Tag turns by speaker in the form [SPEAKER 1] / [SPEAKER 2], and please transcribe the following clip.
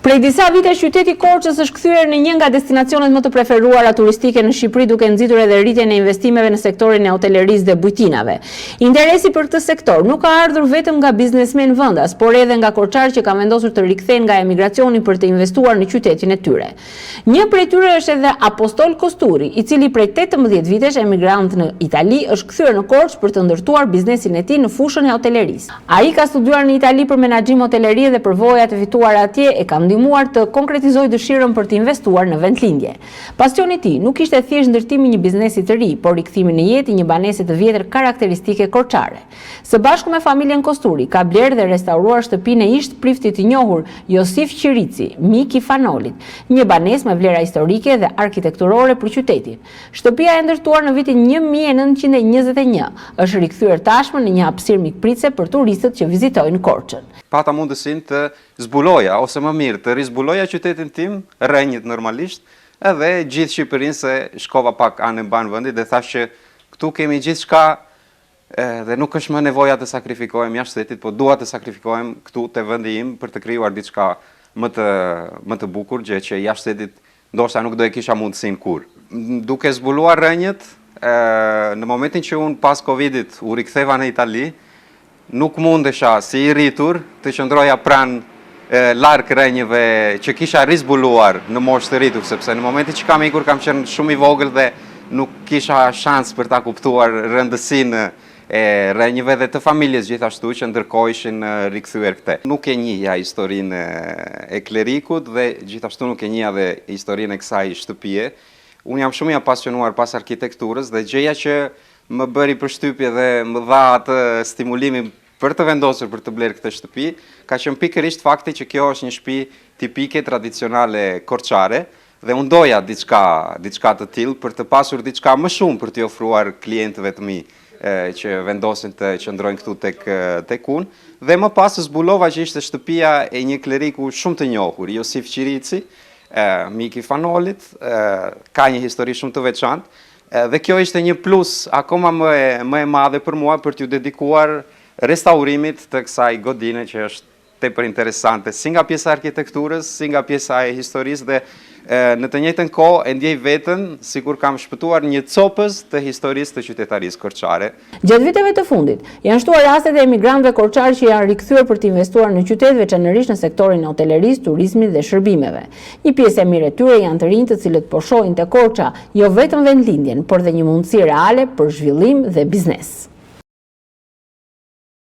[SPEAKER 1] Prej disa vitesh qyteti Korçës është kthyer në një nga destinacionet më të preferuara turistike në Shqipëri, duke nxitur edhe rritjen e investimeve në sektorin e hotellerisë dhe bujtinave. Interesi për këtë sektor nuk ka ardhur vetëm nga biznesmen vendas, por edhe nga korçarë që kanë vendosur të rikthehen nga emigracioni për të investuar në qytetin e tyre. Një prej tyre është edhe Apostol Kosturi, i cili prej 18 vitesh emigrant në Itali është kthyer në Korçë për të ndërtuar biznesin e tij në fushën e hotellerisë. Ai ka studiuar në Itali për menaxhim hotellerie dhe përvojat e fituara atje e ka ndihmuar të konkretizojë dëshirën për të investuar në vendlindje. Pasioni i tij nuk ishte thjesht ndërtimi i një biznesi të ri, por rikthimin në jetë i një banese të vjetër karakteristike korçare. Së bashku me familjen Kosturi ka blerë dhe restauruar shtëpinë e ish priftit të njohur Josif Qirici, mik i Fanolit, një banesë me vlera historike dhe arkitekturore për qytetin. Shtëpia e ndërtuar në vitin 1921 është rikthyer tashmë në një hapësirë mikpritse për turistët që vizitojnë Korçën.
[SPEAKER 2] Pata mundësinë të zbuloja, ose më mirë, të rizbuloja qytetin tim, rrenjit normalisht, edhe gjithë Shqipërinë, se shkova pak anë banë vendit dhe thash që këtu kemi gjithë shka dhe nuk është më nevoja të sakrifikohem jashtë shtetit, po dua të sakrifikohem këtu të vendi im për të krijuar diçka më të bukur, gjë që jashtë shtetit ndoshta nuk do e kisha mundësinë kur. Duke zbuluar rrenjët, në momentin që unë pas Covidit u riktheva në Itali, nuk mundesha si i rritur të qëndroja pranë larg rrenjëve që kisha rizbuluar në moshë të rritur, sepse në momentin që kam ikur kam qenë shumë i vogël dhe nuk kisha shans për ta kuptuar rëndësinë e rrenjëve dhe të familjes gjithashtu që ndërkohë ishin rikthyer këte. Nuk e njihja historinë e klerikut dhe gjithashtu nuk e njihja dhe historinë e kësaj shtëpie. Unë jam shumë i apasionuar pas arkitekturës dhe gjëja që më bëri përshtypje dhe më dha atë stimulimin për të vendosur për të blerë këtë shtëpi, ka qenë pikërisht fakti që kjo është një shtëpi tipike tradicionale korçare dhe unë doja diçka të tillë për të pasur diçka më shumë për t'i ofruar klientëve të mi që vendosin të qëndrojnë këtu tek unë. Dhe më pas zbulova që ishte shtëpia e një kleriku shumë të njohur, Josif Qirici, mik i Fanolit, ka një histori shumë të veçantë. Dhe kjo ishte një plus akoma më e madhe për mua për t'ju dedikuar restaurimit të kësaj godine që është tepër interesante, si nga pjesa e arkitekturës, si nga pjesa e historisë dhe në të njëjtën kohë e ndjej veten sikur kam shpëtuar një copës të historisë të qytetarisë korçare.
[SPEAKER 1] Gjatë viteve të fundit, janë shtuar rastet e emigrantëve korçarë që janë rikthyer për të investuar në qytet, veçanërisht në sektorin e hotellerisë, turizmit dhe shërbimeve. Një pjesë e mirë e tyre janë të rinj të cilët po shohin te Korça jo vetëm vendlindjen, por dhe një mundësi reale për zhvillim dhe biznes.